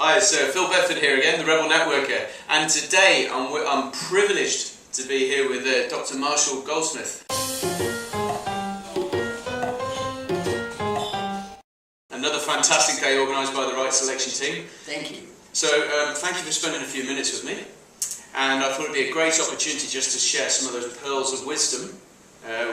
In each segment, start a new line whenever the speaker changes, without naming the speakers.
Hi, it's Phil Bedford here again, the Rebel Networker, and today I'm privileged to be here with Dr Marshall Goldsmith. Another fantastic day organised by the Right Selection team.
Thank you.
So thank you for spending a few minutes with me, and I thought it would be a great opportunity just to share some of those pearls of wisdom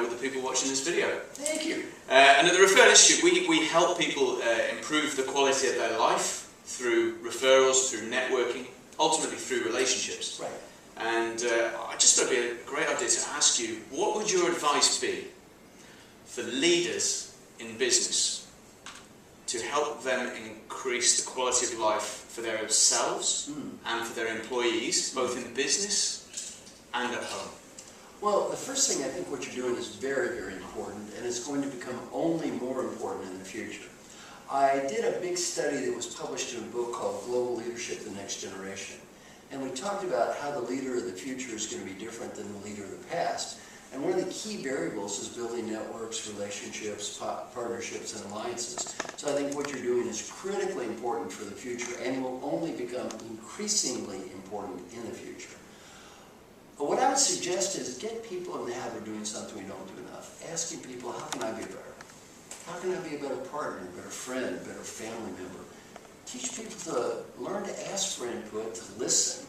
with the people watching this video.
Thank you.
And at the Referral Institute we help people improve the quality of their life through referrals, through networking, ultimately through relationships.
Right.
And I just thought it would be a great idea to ask you, what would your advice be for leaders in business to help them increase the quality of life for themselves and for their employees, both in business and at home?
Well, the first thing, I think what you're doing is very, very important, and it's going to become only more important in the future. I did a big study that was published in a book called Global Leadership: The Next Generation. And we talked about how the leader of the future is going to be different than the leader of the past. And one of the key variables is building networks, relationships, partnerships, and alliances. So I think what you're doing is critically important for the future and will only become increasingly important in the future. But what I would suggest is get people in the habit of doing something we don't do enough. Asking people, how can I be better? How can I be a better partner, a better friend, a better family member? Teach people to learn to ask for input, to listen,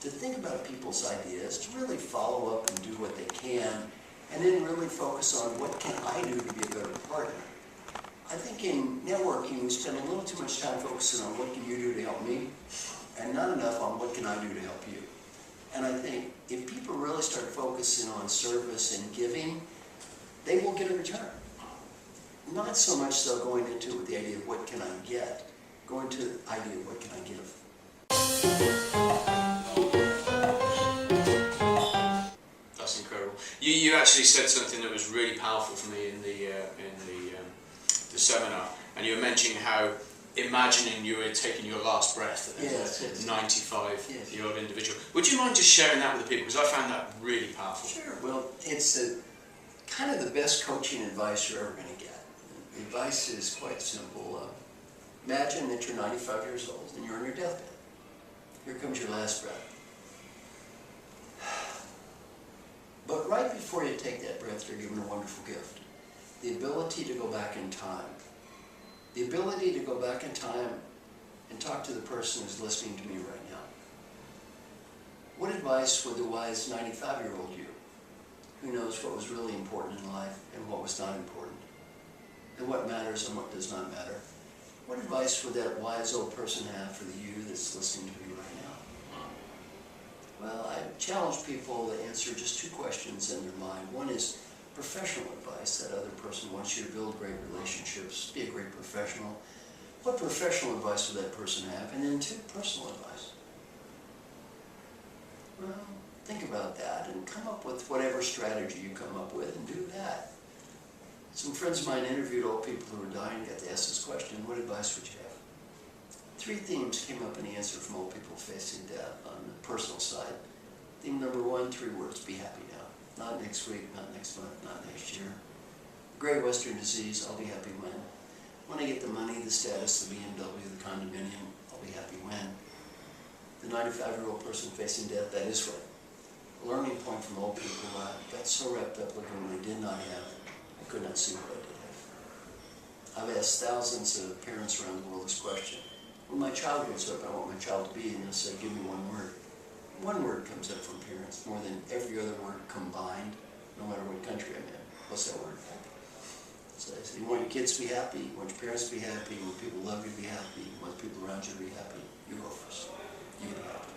to think about people's ideas, to really follow up and do what they can, and then really focus on what can I do to be a better partner. I think in networking we spend a little too much time focusing on what can you do to help me, and not enough on what can I do to help you. And I think if people really start focusing on service and giving, they will get a return. Not so much so going into it with the idea of what can I get, going to the idea of what can I give.
That's incredible. You actually said something that was really powerful for me in the seminar, and you were mentioning how imagining you were taking your last breath as a 95-year-old individual. Would you mind just sharing that with the people, because I found that really powerful.
Sure. Well, it's kind of the best coaching advice you're ever going to get. The advice is quite simple. Imagine that you're 95 years old and you're on your deathbed. Here comes your last breath. But right before you take that breath, you're given a wonderful gift. The ability to go back in time. The ability to go back in time and talk to the person who's listening to me right now. What advice would the wise 95-year-old you, who knows what was really important in life and what was not important, and what matters and what does not matter, what advice would that wise old person have for the you that's listening to me right now? Well, I challenge people to answer just two questions in their mind. One is professional advice. That other person wants you to build great relationships, be a great professional. What professional advice would that person have? And then two, personal advice. Well, think about that and come up with whatever strategy you come up with and do that. Some friends of mine interviewed old people who were dying, got to ask this question: what advice would you have? Three themes came up in the answer from old people facing death on the personal side. Theme number one, 3 words: be happy now. Not next week, not next month, not next year. Great Western disease, I'll be happy when. When I get the money, the status, the BMW, the condominium, I'll be happy when. The 95-year-old person facing death, that is right. A learning point from old people, got so wrapped up looking what they did not have, I could not see what I did have. I've asked thousands of parents around the world this question. When my child grows up, I want my child to be, and they'll say, give me one word. One word comes up from parents, more than every other word combined, no matter what country I'm in. What's that word? Happy. So I say, you want your kids to be happy, you want your parents to be happy, you want people who love you to be happy, you want people around you to be happy, you go first. You be happy.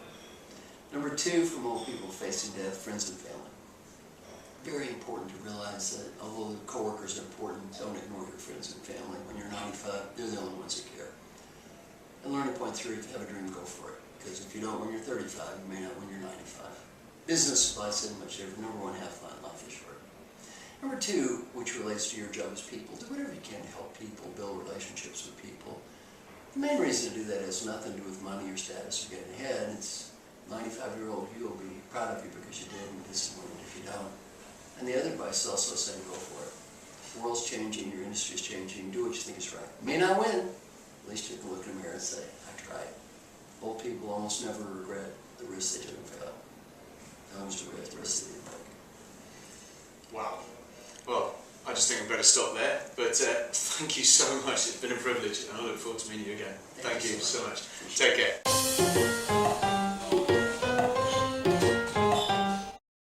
Number 2, from old people facing death, friends and family. Very important to realize that although the coworkers are important, don't ignore your friends and family. When you're 95, they're the only ones that care. And learning point 3, if you have a dream, go for it. Because if you don't when you're 35, you may not when you're 95. Business advice isn't much different. Number 1, have fun. Life is short. Number 2, which relates to your job as people, do whatever you can to help people, build relationships with people. The main reason to do that has nothing to do with money or status or getting ahead. It's 95-year-old you will be proud of you because you did, and disappointed if you don't. And the other advice is also saying go for it. The world's changing, your industry's changing, do what you think is right. You may not win, at least you can look in the mirror and say, I tried. Old people almost never regret the risk they took and failed. They always regret the risk they didn't take.
Wow. Well, I just think I better stop there. But thank you so much. It's been a privilege, and I look forward to meeting you again. Thank you so much. Take care.